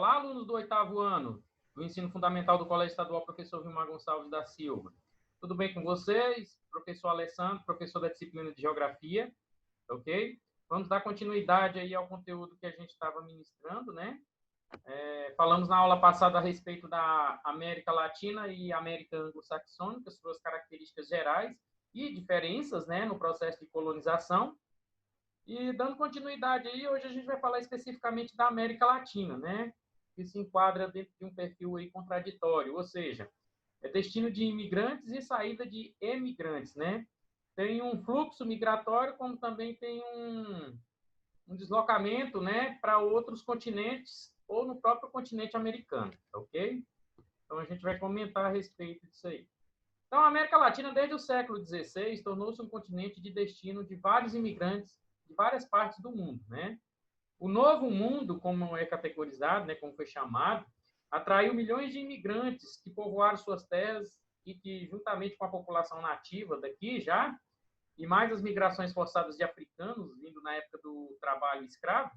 Olá, alunos do 8º ano do Ensino Fundamental do Colégio Estadual Professor Vilmar Gonçalves da Silva. Tudo bem com vocês? Professor Alessandro, professor da disciplina de Geografia, ok? Vamos dar continuidade aí ao conteúdo que a gente estava ministrando, né? Falamos na aula passada a respeito da América Latina e América Anglo-Saxônica, suas características gerais e diferenças, né, no processo de colonização. E dando continuidade aí, hoje a gente vai falar especificamente da América Latina, né? Que se enquadra dentro de um perfil aí contraditório, ou seja, é destino de imigrantes e saída de emigrantes, né? Tem um fluxo migratório, como também tem um deslocamento, né, para outros continentes ou no próprio continente americano, ok? Então a gente vai comentar a respeito disso aí. Então, a América Latina, desde o século XVI, tornou-se um continente de destino de vários imigrantes de várias partes do mundo, né? O Novo Mundo, como é categorizado, né, como foi chamado, atraiu milhões de imigrantes que povoaram suas terras e que, juntamente com a população nativa daqui já, e mais as migrações forçadas de africanos, vindo na época do trabalho escravo,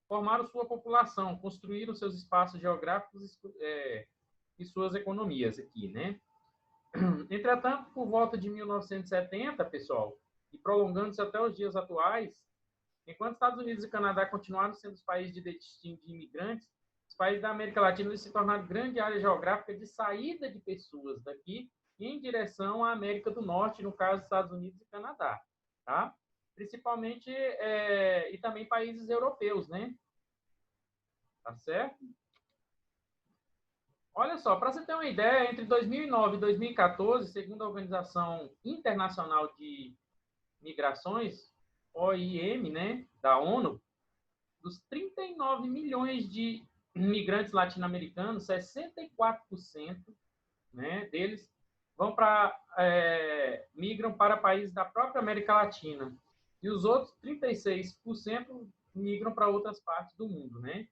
formaram sua população, construíram seus espaços geográficos e suas economias aqui, né? Entretanto, por volta de 1970, pessoal, e prolongando-se até os dias atuais, enquanto Estados Unidos e Canadá continuaram sendo os países de destino de imigrantes, os países da América Latina se tornaram grande área geográfica de saída de pessoas daqui em direção à América do Norte, no caso, Estados Unidos e Canadá, tá? Principalmente, e também países europeus, né? Tá certo? Olha só, para você ter uma ideia, entre 2009 e 2014, segundo a Organização Internacional de Migrações, OIM, né, da ONU, dos 39 milhões de imigrantes latino-americanos, 64%, né, deles migram para países da própria América Latina. E os outros 36% migram para outras partes do mundo, né?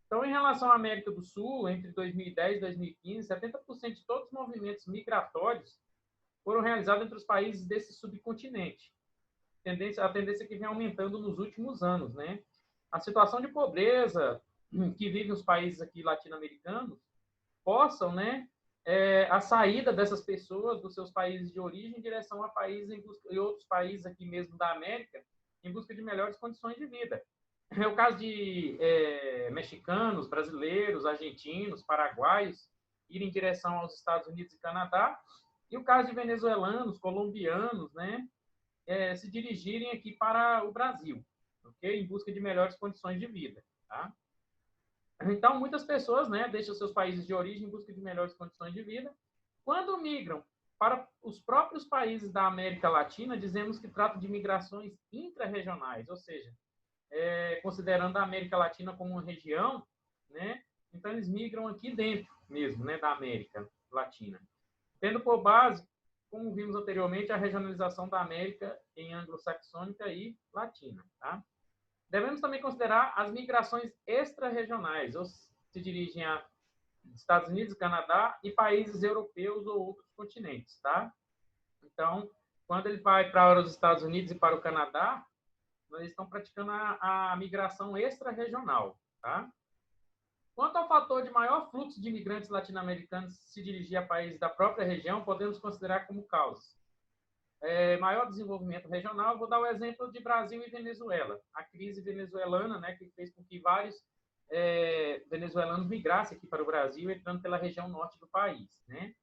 Então, em relação à América do Sul, entre 2010 e 2015, 70% de todos os movimentos migratórios foram realizados entre os países desse subcontinente. A tendência que vem aumentando nos últimos anos, né? A situação de pobreza que vivem os países aqui latino-americanos possam, né, a saída dessas pessoas dos seus países de origem em direção a países e outros países aqui mesmo da América em busca de melhores condições de vida. É o caso de mexicanos, brasileiros, argentinos, paraguaios irem em direção aos Estados Unidos e Canadá, e o caso de venezuelanos, colombianos, né, se dirigirem aqui para o Brasil, ok? Em busca de melhores condições de vida, tá? Então, muitas pessoas, né, deixam seus países de origem em busca de melhores condições de vida. Quando migram para os próprios países da América Latina, dizemos que trata de migrações intra-regionais, ou seja, considerando a América Latina como uma região, né, então eles migram aqui dentro mesmo, né, da América Latina. Tendo por base, como vimos anteriormente, a regionalização da América em anglo-saxônica e latina, tá? Devemos também considerar as migrações extra-regionais, ou se dirigem a Estados Unidos, Canadá e países europeus ou outros continentes, tá? Então, quando ele vai para os Estados Unidos e para o Canadá, eles estão praticando a migração extra-regional, tá? Quanto ao fator de maior fluxo de imigrantes latino-americanos se dirigir a países da própria região, podemos considerar como causas. Maior desenvolvimento regional, vou dar o exemplo de Brasil e Venezuela. A crise venezuelana, né, que fez com que vários venezuelanos migrassem aqui para o Brasil, entrando pela região norte do país, né?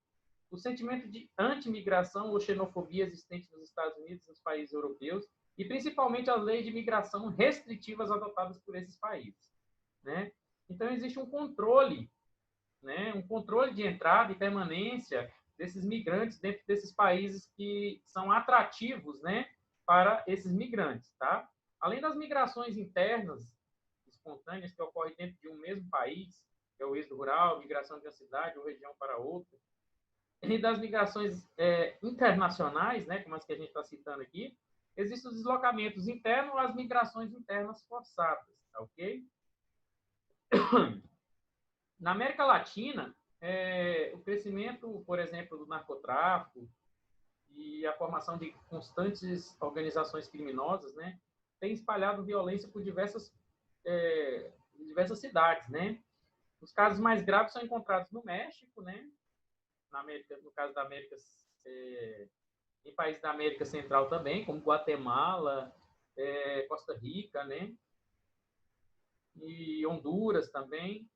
O sentimento de anti-migração ou xenofobia existente nos Estados Unidos e nos países europeus, e principalmente as leis de migração restritivas adotadas por esses países, né? Então, existe um controle, né? Um controle de entrada e permanência desses migrantes dentro desses países que são atrativos, né, para esses migrantes, tá? Além das migrações internas, espontâneas, que ocorrem dentro de um mesmo país, que é o êxodo rural, migração de uma cidade ou região para outra, e das migrações internacionais, né, como as que a gente está citando aqui, existem os deslocamentos internos ou as migrações internas forçadas, tá, ok? Na América Latina, o crescimento, por exemplo, do narcotráfico e a formação de constantes organizações criminosas, né, tem espalhado violência por diversas cidades, né? Os casos mais graves são encontrados no México, né? No caso da América, em países da América Central também, como Guatemala, Costa Rica, né? E Honduras também.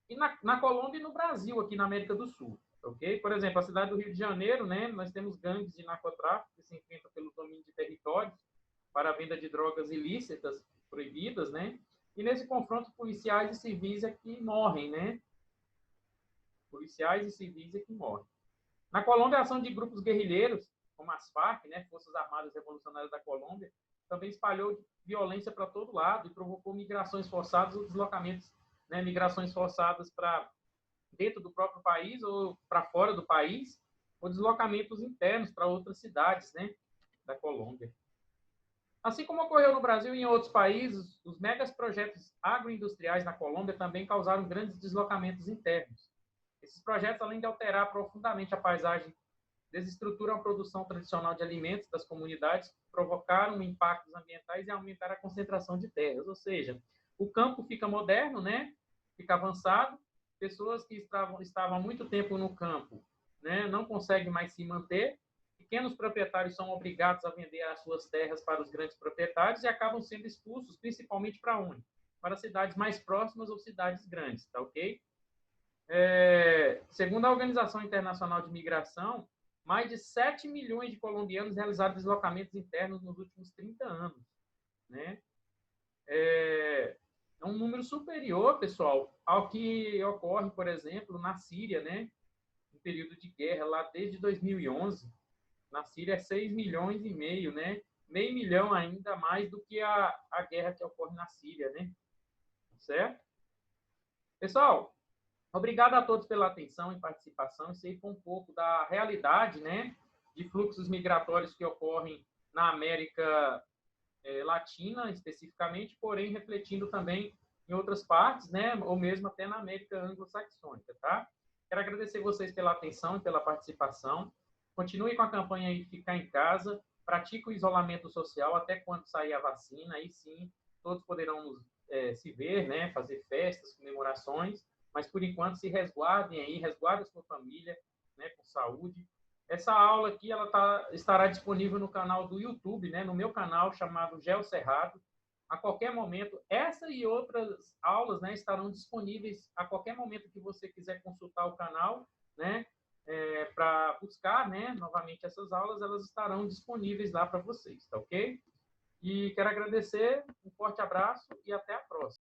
E na Colômbia e no Brasil, aqui na América do Sul. Ok? Por exemplo, a cidade do Rio de Janeiro, né? Nós temos gangues de narcotráfico que se enfrentam pelo domínio de territórios para a venda de drogas ilícitas, proibidas, né? E nesse confronto, policiais e civis é que morrem, né? Policiais e civis é que morrem. Na Colômbia, a ação de grupos guerrilheiros, como as FARC, né, Forças Armadas Revolucionárias da Colômbia, também espalhou violência para todo lado e provocou migrações forçadas ou deslocamentos, né, migrações forçadas para dentro do próprio país ou para fora do país, ou deslocamentos internos para outras cidades, né, da Colômbia. Assim como ocorreu no Brasil e em outros países, os megas projetos agroindustriais na Colômbia também causaram grandes deslocamentos internos. Esses projetos, além de alterar profundamente a paisagem, desestruturam a produção tradicional de alimentos das comunidades, provocaram impactos ambientais e aumentaram a concentração de terras. Ou seja, o campo fica moderno, né? Fica avançado, pessoas que estavam há muito tempo no campo, né, não conseguem mais se manter, pequenos proprietários são obrigados a vender as suas terras para os grandes proprietários e acabam sendo expulsos, principalmente para onde? Para cidades mais próximas ou cidades grandes, tá ok? Segundo a Organização Internacional de Migração, mais de 7 milhões de colombianos realizaram deslocamentos internos nos últimos 30 anos, né? É um número superior, pessoal, ao que ocorre, por exemplo, na Síria, né? No período de guerra, lá desde 2011. Na Síria é 6 milhões e meio, né? Meio milhão ainda mais do que a guerra que ocorre na Síria, né? Certo? Pessoal, obrigado a todos pela atenção e participação. Isso aí foi um pouco da realidade, né? De fluxos migratórios que ocorrem na América Latina, especificamente, porém refletindo também em outras partes, né? Ou mesmo até na América anglo-saxônica, tá? Quero agradecer vocês pela atenção e pela participação. Continue com a campanha aí de ficar em casa, pratique o isolamento social até quando sair a vacina, aí sim todos poderão se ver, né? Fazer festas, comemorações, mas por enquanto se resguardem aí, resguardem a sua família, né? Com saúde. Essa aula aqui estará disponível no canal do YouTube, né? No meu canal chamado Gel Cerrado. A qualquer momento, essa e outras aulas, né, estarão disponíveis a qualquer momento que você quiser consultar o canal, né? Para buscar, né, novamente essas aulas, elas estarão disponíveis lá para vocês, tá ok? E quero agradecer, um forte abraço e até a próxima.